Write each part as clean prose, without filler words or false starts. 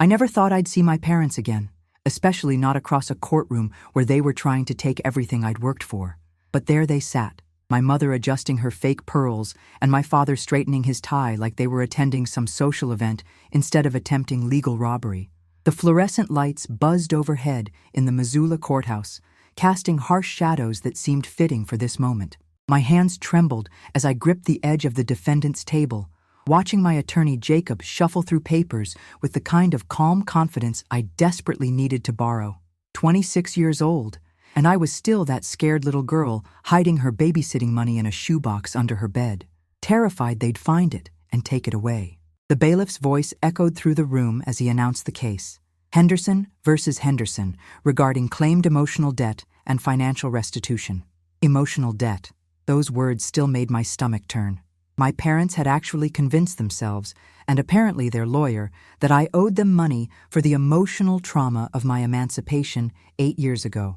I never thought I'd see my parents again, especially not across a courtroom where they were trying to take everything I'd worked for. But there they sat, my mother adjusting her fake pearls and my father straightening his tie like they were attending some social event instead of attempting legal robbery. The fluorescent lights buzzed overhead in the Missoula courthouse, casting harsh shadows that seemed fitting for this moment. My hands trembled as I gripped the edge of the defendant's table, watching my attorney Jacob shuffle through papers with the kind of calm confidence I desperately needed to borrow. 26 years old, and I was still that scared little girl hiding her babysitting money in a shoebox under her bed, terrified they'd find it and take it away. The bailiff's voice echoed through the room as he announced the case. Henderson versus Henderson, regarding claimed emotional debt and financial restitution. Emotional debt. Those words still made my stomach turn. My parents had actually convinced themselves, and apparently their lawyer, that I owed them money for the emotional trauma of my emancipation 8 years ago.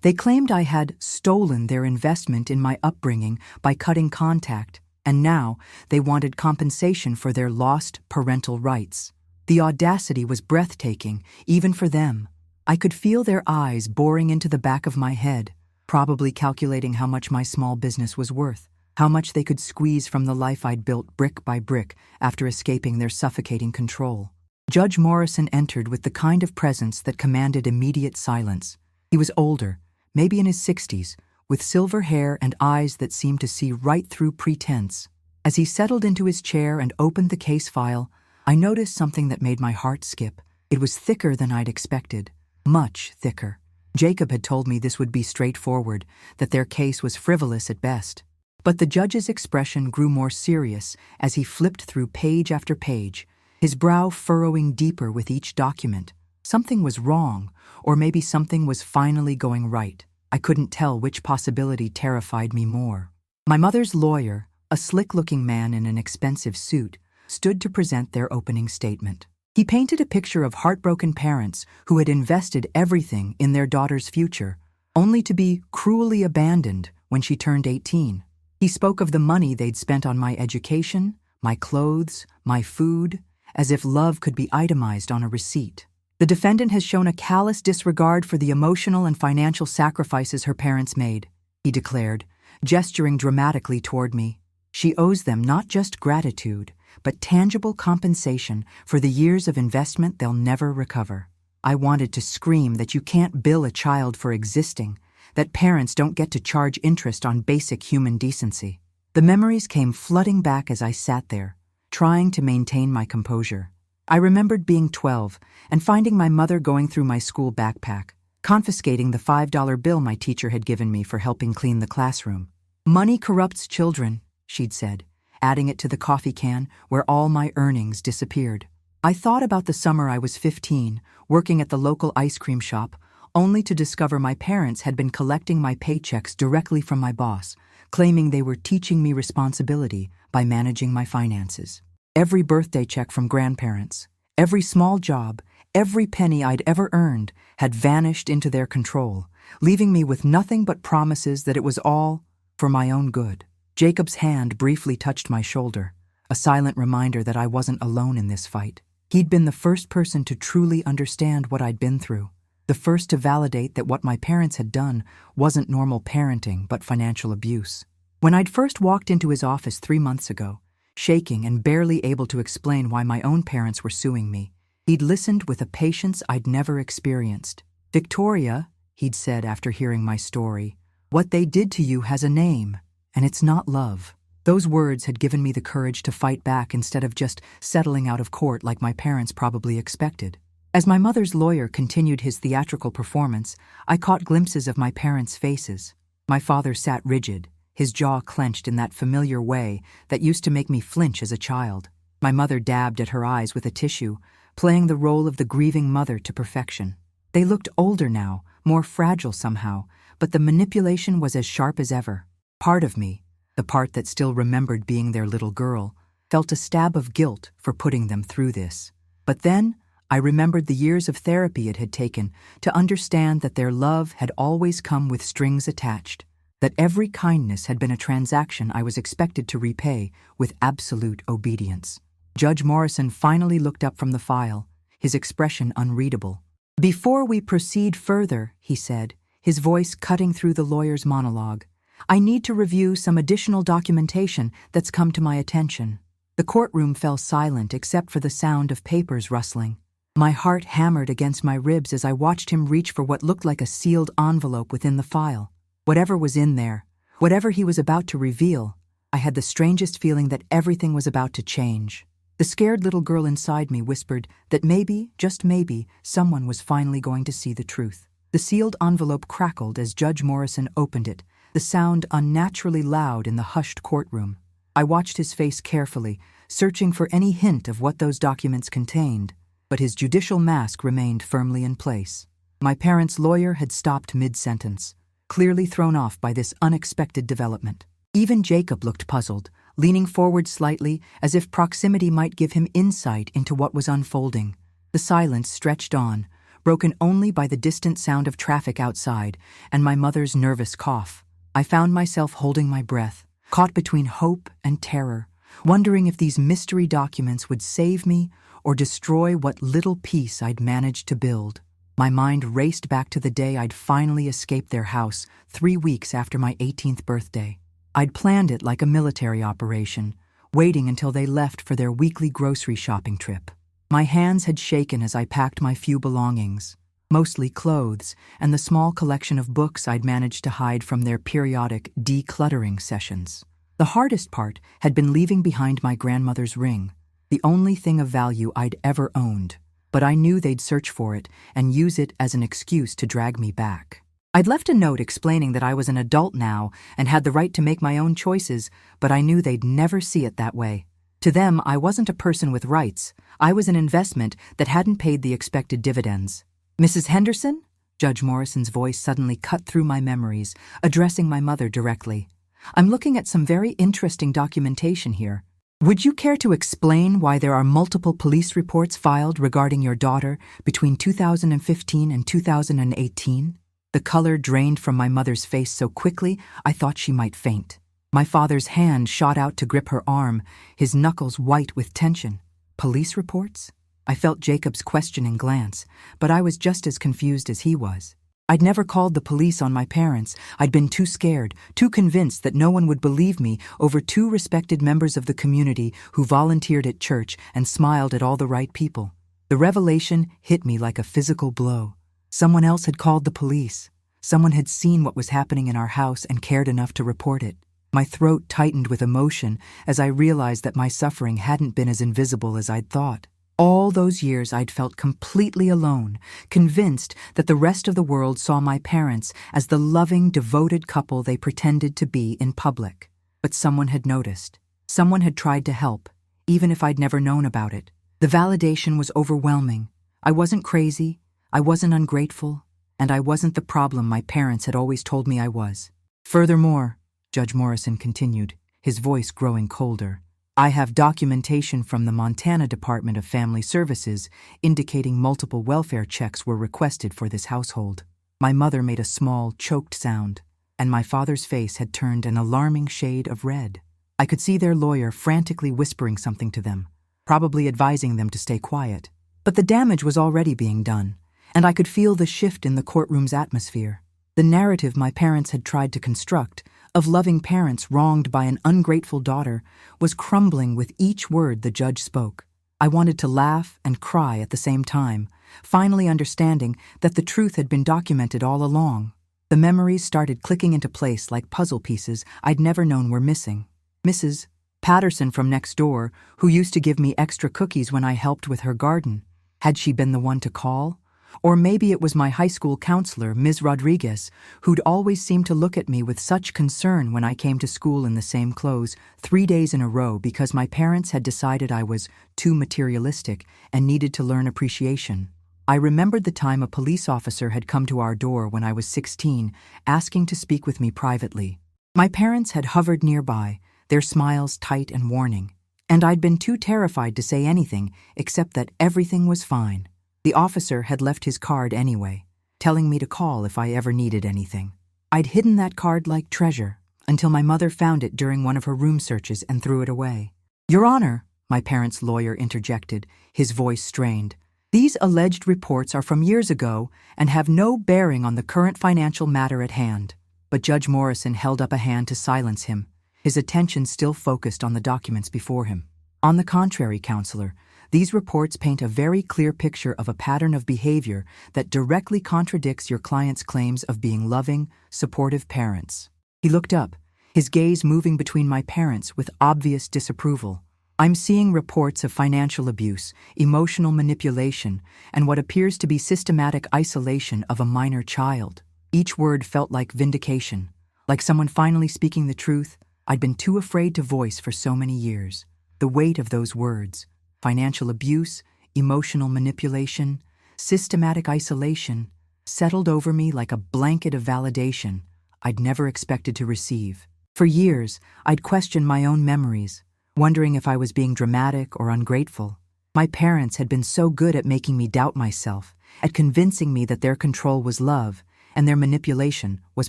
They claimed I had stolen their investment in my upbringing by cutting contact, and now they wanted compensation for their lost parental rights. The audacity was breathtaking, even for them. I could feel their eyes boring into the back of my head, probably calculating how much my small business was worth, how much they could squeeze from the life I'd built brick by brick after escaping their suffocating control. Judge Morrison entered with the kind of presence that commanded immediate silence. He was older, maybe in his 60s, with silver hair and eyes that seemed to see right through pretense. As he settled into his chair and opened the case file, I noticed something that made my heart skip. It was thicker than I'd expected, much thicker. Jacob had told me this would be straightforward, that their case was frivolous at best. But the judge's expression grew more serious as he flipped through page after page, his brow furrowing deeper with each document. Something was wrong, or maybe something was finally going right. I couldn't tell which possibility terrified me more. My mother's lawyer, a slick-looking man in an expensive suit, stood to present their opening statement. He painted a picture of heartbroken parents who had invested everything in their daughter's future, only to be cruelly abandoned when she turned 18. He spoke of the money they'd spent on my education, my clothes, my food, as if love could be itemized on a receipt. The defendant has shown a callous disregard for the emotional and financial sacrifices her parents made, he declared, gesturing dramatically toward me. She owes them not just gratitude, but tangible compensation for the years of investment they'll never recover. I wanted to scream that you can't bill a child for existing, that parents don't get to charge interest on basic human decency. The memories came flooding back as I sat there, trying to maintain my composure. I remembered being 12 and finding my mother going through my school backpack, confiscating the $5 bill my teacher had given me for helping clean the classroom. "Money corrupts children," she'd said, adding it to the coffee can where all my earnings disappeared. I thought about the summer I was 15, working at the local ice cream shop, only to discover my parents had been collecting my paychecks directly from my boss, claiming they were teaching me responsibility by managing my finances. Every birthday check from grandparents, every small job, every penny I'd ever earned had vanished into their control, leaving me with nothing but promises that it was all for my own good. Jacob's hand briefly touched my shoulder, a silent reminder that I wasn't alone in this fight. He'd been the first person to truly understand what I'd been through, the first to validate that what my parents had done wasn't normal parenting but financial abuse. When I'd first walked into his office 3 months ago, shaking and barely able to explain why my own parents were suing me, he'd listened with a patience I'd never experienced. "Victoria," he'd said after hearing my story, "what they did to you has a name, and it's not love." Those words had given me the courage to fight back instead of just settling out of court like my parents probably expected. As my mother's lawyer continued his theatrical performance, I caught glimpses of my parents' faces. My father sat rigid, his jaw clenched in that familiar way that used to make me flinch as a child. My mother dabbed at her eyes with a tissue, playing the role of the grieving mother to perfection. They looked older now, more fragile somehow, but the manipulation was as sharp as ever. Part of me, the part that still remembered being their little girl, felt a stab of guilt for putting them through this. But then, I remembered the years of therapy it had taken to understand that their love had always come with strings attached, that every kindness had been a transaction I was expected to repay with absolute obedience. Judge Morrison finally looked up from the file, his expression unreadable. "Before we proceed further," he said, his voice cutting through the lawyer's monologue, "I need to review some additional documentation that's come to my attention." The courtroom fell silent except for the sound of papers rustling. My heart hammered against my ribs as I watched him reach for what looked like a sealed envelope within the file. Whatever was in there, whatever he was about to reveal, I had the strangest feeling that everything was about to change. The scared little girl inside me whispered that maybe, just maybe, someone was finally going to see the truth. The sealed envelope crackled as Judge Morrison opened it, the sound unnaturally loud in the hushed courtroom. I watched his face carefully, searching for any hint of what those documents contained, but his judicial mask remained firmly in place. My parents' lawyer had stopped mid-sentence, clearly thrown off by this unexpected development. Even Jacob looked puzzled, leaning forward slightly as if proximity might give him insight into what was unfolding. The silence stretched on, broken only by the distant sound of traffic outside and my mother's nervous cough. I found myself holding my breath, caught between hope and terror, wondering if these mystery documents would save me or destroy what little peace I'd managed to build. My mind raced back to the day I'd finally escaped their house 3 weeks after my 18th birthday. I'd planned it like a military operation, waiting until they left for their weekly grocery shopping trip. My hands had shaken as I packed my few belongings, mostly clothes and the small collection of books I'd managed to hide from their periodic decluttering sessions. The hardest part had been leaving behind my grandmother's ring, the only thing of value I'd ever owned, but I knew they'd search for it and use it as an excuse to drag me back. I'd left a note explaining that I was an adult now and had the right to make my own choices, but I knew they'd never see it that way. To them, I wasn't a person with rights. I was an investment that hadn't paid the expected dividends. "Mrs. Henderson?" Judge Morrison's voice suddenly cut through my memories, addressing my mother directly. "I'm looking at some very interesting documentation here. Would you care to explain why there are multiple police reports filed regarding your daughter between 2015 and 2018? The color drained from my mother's face so quickly I thought she might faint. My father's hand shot out to grip her arm, his knuckles white with tension. Police reports? I felt Jacob's questioning glance, but I was just as confused as he was. I'd never called the police on my parents. I'd been too scared, too convinced that no one would believe me over 2 respected members of the community who volunteered at church and smiled at all the right people. The revelation hit me like a physical blow. Someone else had called the police. Someone had seen what was happening in our house and cared enough to report it. My throat tightened with emotion as I realized that my suffering hadn't been as invisible as I'd thought. All those years I'd felt completely alone, convinced that the rest of the world saw my parents as the loving, devoted couple they pretended to be in public. But someone had noticed. Someone had tried to help, even if I'd never known about it. The validation was overwhelming. I wasn't crazy, I wasn't ungrateful, and I wasn't the problem my parents had always told me I was. Furthermore, Judge Morrison continued, his voice growing colder, I have documentation from the Montana Department of Family Services indicating multiple welfare checks were requested for this household. My mother made a small, choked sound, and my father's face had turned an alarming shade of red. I could see their lawyer frantically whispering something to them, probably advising them to stay quiet. But the damage was already being done, and I could feel the shift in the courtroom's atmosphere. The narrative my parents had tried to construct, of loving parents wronged by an ungrateful daughter, was crumbling with each word the judge spoke. I wanted to laugh and cry at the same time, finally understanding that the truth had been documented all along. The memories started clicking into place like puzzle pieces I'd never known were missing. Mrs. Patterson from next door, who used to give me extra cookies when I helped with her garden. Had she been the one to call? Or maybe it was my high school counselor, Ms. Rodriguez, who'd always seemed to look at me with such concern when I came to school in the same clothes 3 days in a row because my parents had decided I was too materialistic and needed to learn appreciation. I remembered the time a police officer had come to our door when I was 16, asking to speak with me privately. My parents had hovered nearby, their smiles tight and warning, and I'd been too terrified to say anything except that everything was fine. The officer had left his card anyway, telling me to call if I ever needed anything. I'd hidden that card like treasure until my mother found it during one of her room searches and threw it away. "Your Honor," my parents' lawyer interjected, his voice strained, These alleged reports are from years ago and have no bearing on the current financial matter at hand. But Judge Morrison held up a hand to silence him, his attention still focused on the documents before him. On the contrary, Counselor, these reports paint a very clear picture of a pattern of behavior that directly contradicts your client's claims of being loving, supportive parents. He looked up, his gaze moving between my parents with obvious disapproval. I'm seeing reports of financial abuse, emotional manipulation, and what appears to be systematic isolation of a minor child. Each word felt like vindication, like someone finally speaking the truth I'd been too afraid to voice for so many years. The weight of those words, financial abuse, emotional manipulation, systematic isolation, settled over me like a blanket of validation I'd never expected to receive. For years, I'd questioned my own memories, wondering if I was being dramatic or ungrateful. My parents had been so good at making me doubt myself, at convincing me that their control was love and their manipulation was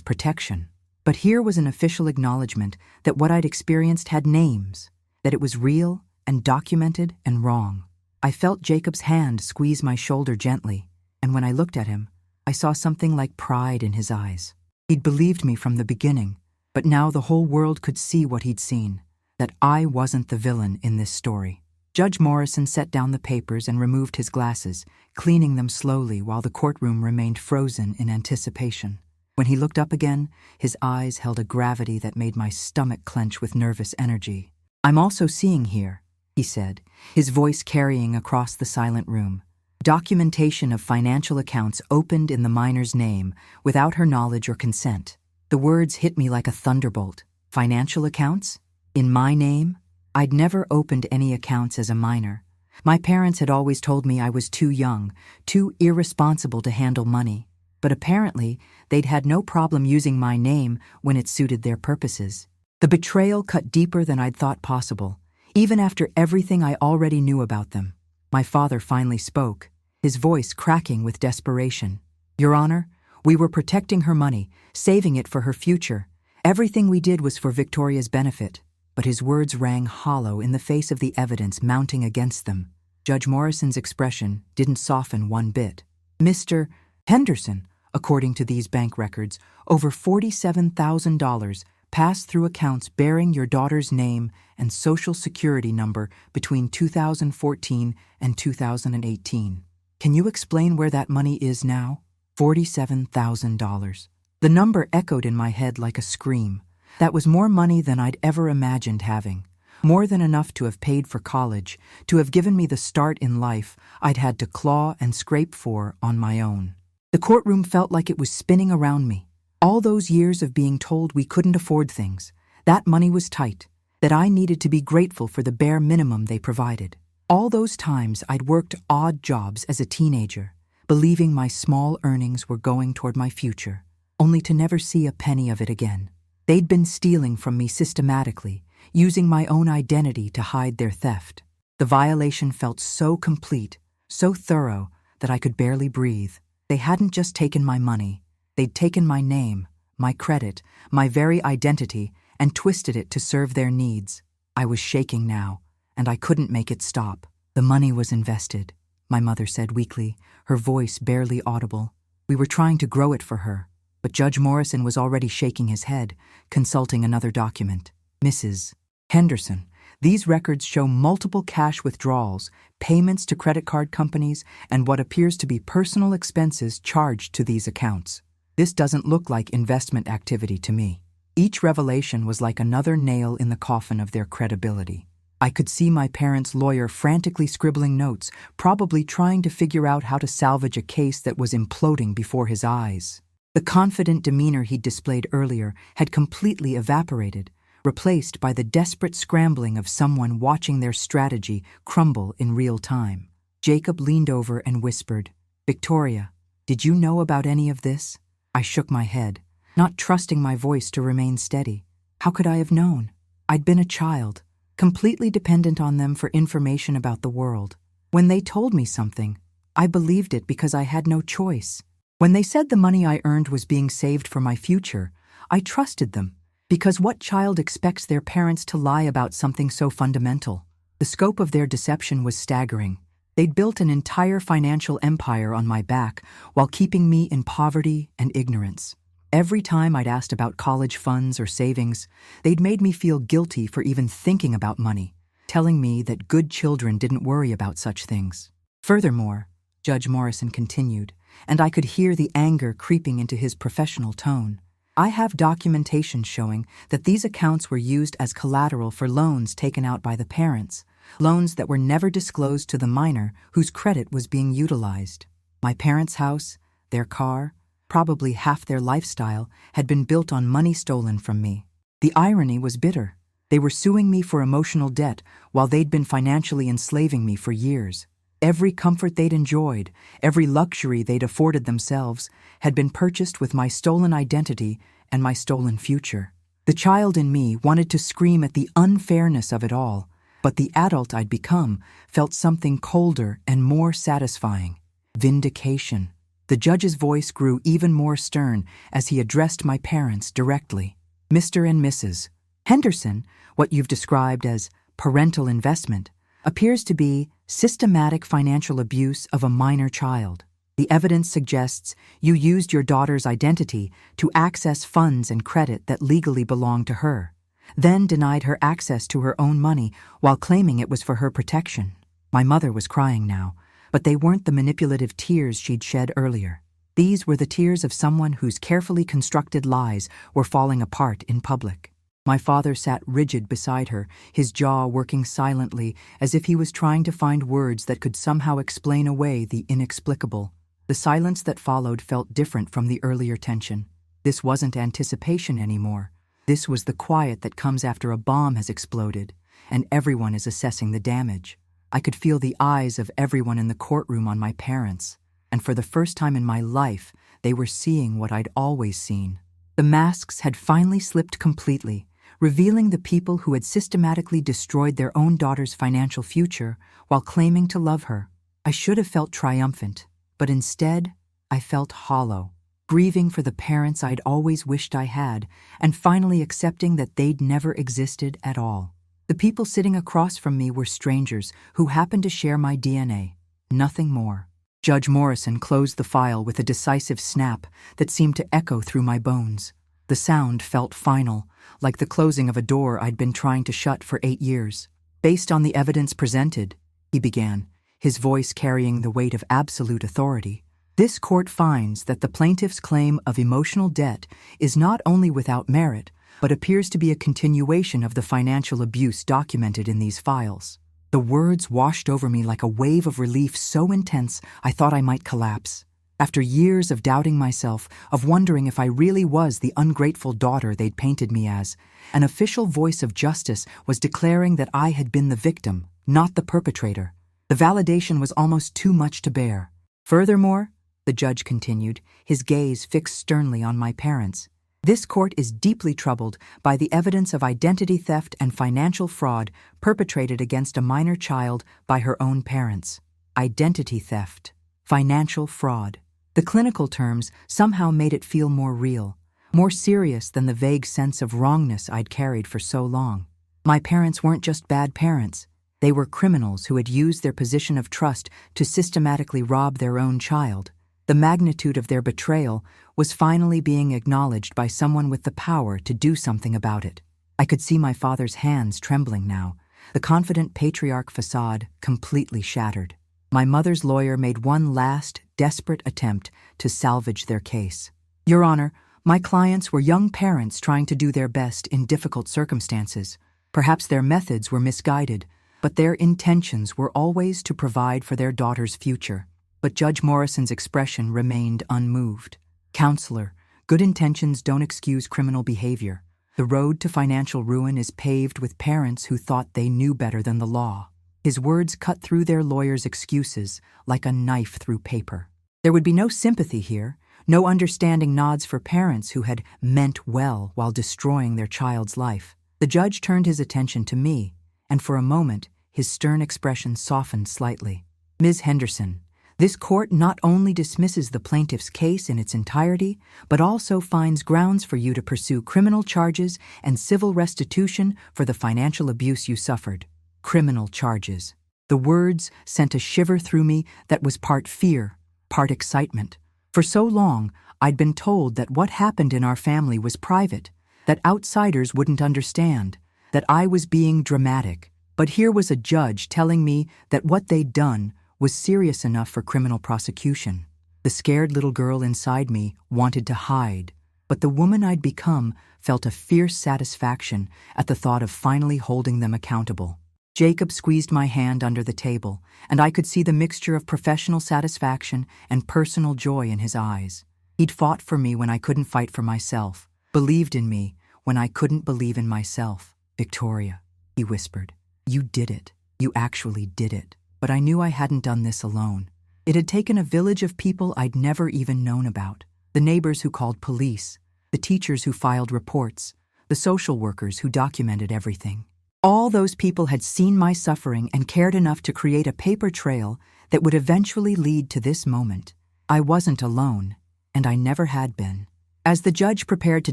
protection. But here was an official acknowledgement that what I'd experienced had names, that it was real and documented and wrong. I felt Jacob's hand squeeze my shoulder gently, and when I looked at him, I saw something like pride in his eyes. He'd believed me from the beginning, but now the whole world could see what he'd seen, that I wasn't the villain in this story. Judge Morrison set down the papers and removed his glasses, cleaning them slowly while the courtroom remained frozen in anticipation. When he looked up again, his eyes held a gravity that made my stomach clench with nervous energy. "I'm also seeing here," he said, his voice carrying across the silent room, "documentation of financial accounts opened in the minor's name without her knowledge or consent." The words hit me like a thunderbolt. Financial accounts? In my name? I'd never opened any accounts as a minor. My parents had always told me I was too young, too irresponsible to handle money. But apparently, they'd had no problem using my name when it suited their purposes. The betrayal cut deeper than I'd thought possible, even after everything I already knew about them. My father finally spoke, his voice cracking with desperation. "Your Honor, we were protecting her money, saving it for her future. Everything we did was for Victoria's benefit." But his words rang hollow in the face of the evidence mounting against them. Judge Morrison's expression didn't soften one bit. "Mr. Henderson, according to these bank records, over $47,000 passed through accounts bearing your daughter's name and social security number between 2014 and 2018. Can you explain where that money is now?" $47,000. The number echoed in my head like a scream. That was more money than I'd ever imagined having. More than enough to have paid for college, to have given me the start in life I'd had to claw and scrape for on my own. The courtroom felt like it was spinning around me. All those years of being told we couldn't afford things, that money was tight, that I needed to be grateful for the bare minimum they provided. All those times I'd worked odd jobs as a teenager, believing my small earnings were going toward my future, only to never see a penny of it again. They'd been stealing from me systematically, using my own identity to hide their theft. The violation felt so complete, so thorough, that I could barely breathe. They hadn't just taken my money, they'd taken my name, my credit, my very identity, and twisted it to serve their needs. I was shaking now, and I couldn't make it stop. "The money was invested," my mother said weakly, her voice barely audible. "We were trying to grow it for her." But Judge Morrison was already shaking his head, consulting another document. "Mrs. Henderson, these records show multiple cash withdrawals, payments to credit card companies, and what appears to be personal expenses charged to these accounts. This doesn't look like investment activity to me." Each revelation was like another nail in the coffin of their credibility. I could see my parents' lawyer frantically scribbling notes, probably trying to figure out how to salvage a case that was imploding before his eyes. The confident demeanor he'd displayed earlier had completely evaporated, replaced by the desperate scrambling of someone watching their strategy crumble in real time. Jacob leaned over and whispered, "Victoria, did you know about any of this?" I shook my head, not trusting my voice to remain steady. How could I have known? I'd been a child, completely dependent on them for information about the world. When they told me something, I believed it because I had no choice. When they said the money I earned was being saved for my future, I trusted them, because what child expects their parents to lie about something so fundamental? The scope of their deception was staggering. They'd built an entire financial empire on my back while keeping me in poverty and ignorance. Every time I'd asked about college funds or savings, they'd made me feel guilty for even thinking about money, telling me that good children didn't worry about such things. Furthermore, Judge Morrison continued, and I could hear the anger creeping into his professional tone, I have documentation showing that these accounts were used as collateral for loans taken out by the parents, loans that were never disclosed to the minor whose credit was being utilized. My parents' house, their car, probably half their lifestyle, had been built on money stolen from me. The irony was bitter. They were suing me for emotional debt while they'd been financially enslaving me for years. Every comfort they'd enjoyed, every luxury they'd afforded themselves, had been purchased with my stolen identity and my stolen future. The child in me wanted to scream at the unfairness of it all, but the adult I'd become felt something colder and more satisfying: vindication. The judge's voice grew even more stern as he addressed my parents directly. Mr. and Mrs. Henderson, what you've described as parental investment, appears to be systematic financial abuse of a minor child. The evidence suggests you used your daughter's identity to access funds and credit that legally belonged to her, then denied her access to her own money while claiming it was for her protection. My mother was crying now, but they weren't the manipulative tears she'd shed earlier. These were the tears of someone whose carefully constructed lies were falling apart in public. My father sat rigid beside her, his jaw working silently as if he was trying to find words that could somehow explain away the inexplicable. The silence that followed felt different from the earlier tension. This wasn't anticipation anymore. This was the quiet that comes after a bomb has exploded, and everyone is assessing the damage. I could feel the eyes of everyone in the courtroom on my parents, and for the first time in my life, they were seeing what I'd always seen. The masks had finally slipped completely, revealing the people who had systematically destroyed their own daughter's financial future while claiming to love her. I should have felt triumphant, but instead, I felt hollow, grieving for the parents I'd always wished I had, and finally accepting that they'd never existed at all. The people sitting across from me were strangers who happened to share my DNA, nothing more. Judge Morrison closed the file with a decisive snap that seemed to echo through my bones. The sound felt final, like the closing of a door I'd been trying to shut for 8 years. Based on the evidence presented, he began, his voice carrying the weight of absolute authority, this court finds that the plaintiff's claim of emotional debt is not only without merit, but appears to be a continuation of the financial abuse documented in these files. The words washed over me like a wave of relief so intense I thought I might collapse. After years of doubting myself, of wondering if I really was the ungrateful daughter they'd painted me as, an official voice of justice was declaring that I had been the victim, not the perpetrator. The validation was almost too much to bear. Furthermore, the judge continued, his gaze fixed sternly on my parents, this court is deeply troubled by the evidence of identity theft and financial fraud perpetrated against a minor child by her own parents. Identity theft, financial fraud. The clinical terms somehow made it feel more real, more serious than the vague sense of wrongness I'd carried for so long. My parents weren't just bad parents. They were criminals who had used their position of trust to systematically rob their own child. The magnitude of their betrayal was finally being acknowledged by someone with the power to do something about it. I could see my father's hands trembling now, the confident patriarch facade completely shattered. My mother's lawyer made one last, desperate attempt to salvage their case. Your Honor, my clients were young parents trying to do their best in difficult circumstances. Perhaps their methods were misguided, but their intentions were always to provide for their daughter's future. But Judge Morrison's expression remained unmoved. Counselor, good intentions don't excuse criminal behavior. The road to financial ruin is paved with parents who thought they knew better than the law. His words cut through their lawyer's excuses like a knife through paper. There would be no sympathy here, no understanding nods for parents who had meant well while destroying their child's life. The judge turned his attention to me, and for a moment, his stern expression softened slightly. Ms. Henderson, this court not only dismisses the plaintiff's case in its entirety, but also finds grounds for you to pursue criminal charges and civil restitution for the financial abuse you suffered. Criminal charges. The words sent a shiver through me that was part fear, part excitement. For so long, I'd been told that what happened in our family was private, that outsiders wouldn't understand, that I was being dramatic. But here was a judge telling me that what they'd done was serious enough for criminal prosecution. The scared little girl inside me wanted to hide, but the woman I'd become felt a fierce satisfaction at the thought of finally holding them accountable. Jacob squeezed my hand under the table, and I could see the mixture of professional satisfaction and personal joy in his eyes. He'd fought for me when I couldn't fight for myself, believed in me when I couldn't believe in myself. "Victoria," he whispered, "you did it. You actually did it." But I knew I hadn't done this alone. It had taken a village of people I'd never even known about. The neighbors who called police, the teachers who filed reports, the social workers who documented everything. All those people had seen my suffering and cared enough to create a paper trail that would eventually lead to this moment. I wasn't alone, and I never had been. As the judge prepared to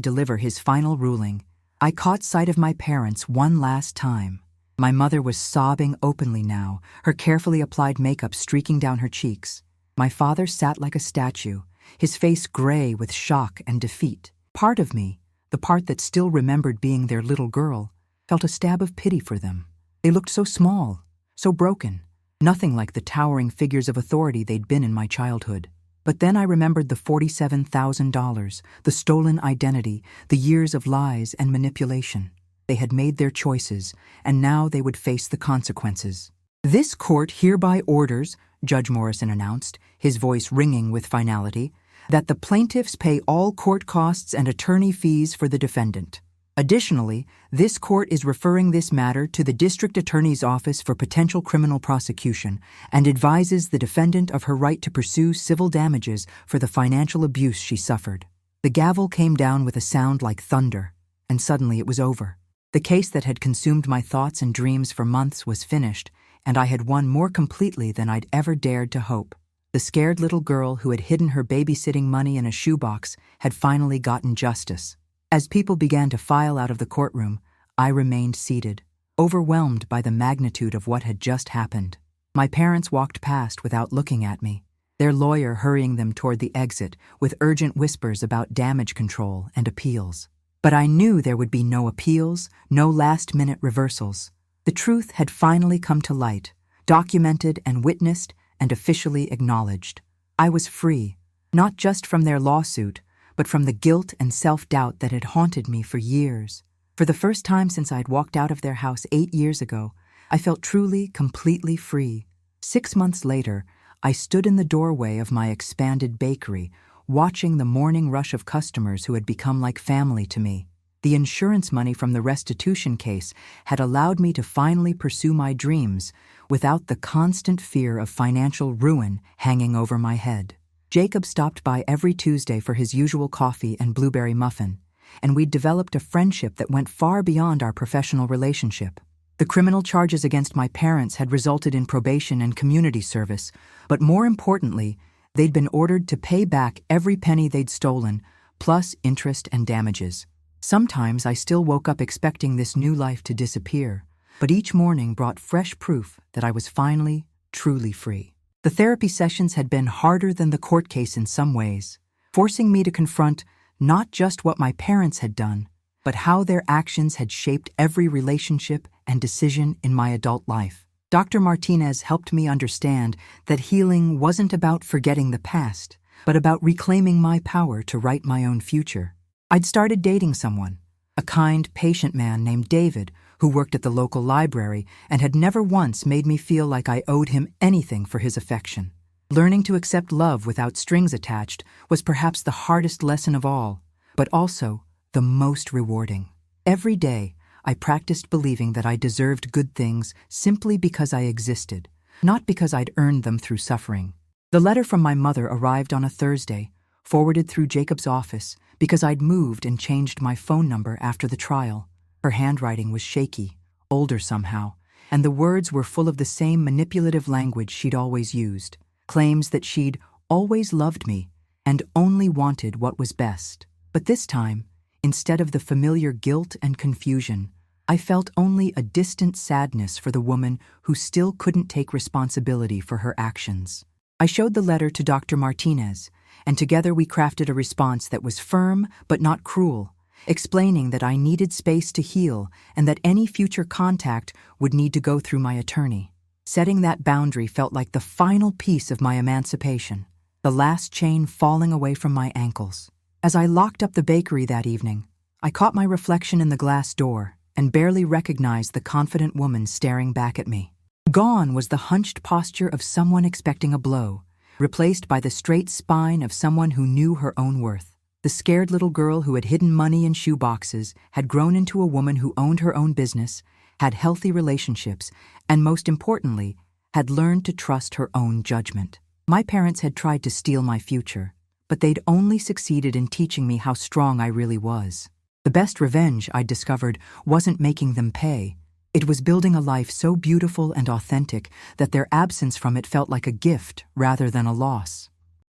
deliver his final ruling, I caught sight of my parents one last time. My mother was sobbing openly now, her carefully applied makeup streaking down her cheeks. My father sat like a statue, his face gray with shock and defeat. Part of me, the part that still remembered being their little girl, felt a stab of pity for them. They looked so small, so broken, nothing like the towering figures of authority they'd been in my childhood. But then I remembered the $47,000, the stolen identity, the years of lies and manipulation. They had made their choices, and now they would face the consequences. "This court hereby orders," Judge Morrison announced, his voice ringing with finality, "that the plaintiffs pay all court costs and attorney fees for the defendant. Additionally, this court is referring this matter to the District Attorney's Office for potential criminal prosecution and advises the defendant of her right to pursue civil damages for the financial abuse she suffered." The gavel came down with a sound like thunder, and suddenly it was over. The case that had consumed my thoughts and dreams for months was finished, and I had won more completely than I'd ever dared to hope. The scared little girl who had hidden her babysitting money in a shoebox had finally gotten justice. As people began to file out of the courtroom, I remained seated, overwhelmed by the magnitude of what had just happened. My parents walked past without looking at me, their lawyer hurrying them toward the exit with urgent whispers about damage control and appeals. But I knew there would be no appeals, no last-minute reversals. The truth had finally come to light, documented and witnessed and officially acknowledged. I was free, not just from their lawsuit, but from the guilt and self-doubt that had haunted me for years. For the first time since I'd walked out of their house 8 years ago, I felt truly, completely free. 6 months later, I stood in the doorway of my expanded bakery, watching the morning rush of customers who had become like family to me. The insurance money from the restitution case had allowed me to finally pursue my dreams without the constant fear of financial ruin hanging over my head. Jacob stopped by every Tuesday for his usual coffee and blueberry muffin, and we'd developed a friendship that went far beyond our professional relationship. The criminal charges against my parents had resulted in probation and community service, but more importantly, they'd been ordered to pay back every penny they'd stolen, plus interest and damages. Sometimes I still woke up expecting this new life to disappear, but each morning brought fresh proof that I was finally, truly free. The therapy sessions had been harder than the court case in some ways, forcing me to confront not just what my parents had done, but how their actions had shaped every relationship and decision in my adult life. Dr. Martinez helped me understand that healing wasn't about forgetting the past, but about reclaiming my power to write my own future. I'd started dating someone, a kind, patient man named David, who worked at the local library and had never once made me feel like I owed him anything for his affection. Learning to accept love without strings attached was perhaps the hardest lesson of all, but also the most rewarding. Every day, I practiced believing that I deserved good things simply because I existed, not because I'd earned them through suffering. The letter from my mother arrived on a Thursday, forwarded through Jacob's office because I'd moved and changed my phone number after the trial. Her handwriting was shaky, older somehow, and the words were full of the same manipulative language she'd always used, claims that she'd always loved me and only wanted what was best. But this time, instead of the familiar guilt and confusion, I felt only a distant sadness for the woman who still couldn't take responsibility for her actions. I showed the letter to Dr. Martinez, and together we crafted a response that was firm but not cruel, explaining that I needed space to heal and that any future contact would need to go through my attorney. Setting that boundary felt like the final piece of my emancipation, the last chain falling away from my ankles. As I locked up the bakery that evening, I caught my reflection in the glass door and barely recognized the confident woman staring back at me. Gone was the hunched posture of someone expecting a blow, replaced by the straight spine of someone who knew her own worth. The scared little girl who had hidden money in shoe boxes had grown into a woman who owned her own business, had healthy relationships, and most importantly, had learned to trust her own judgment. My parents had tried to steal my future, but they'd only succeeded in teaching me how strong I really was. The best revenge, I discovered, wasn't making them pay. It was building a life so beautiful and authentic that their absence from it felt like a gift rather than a loss.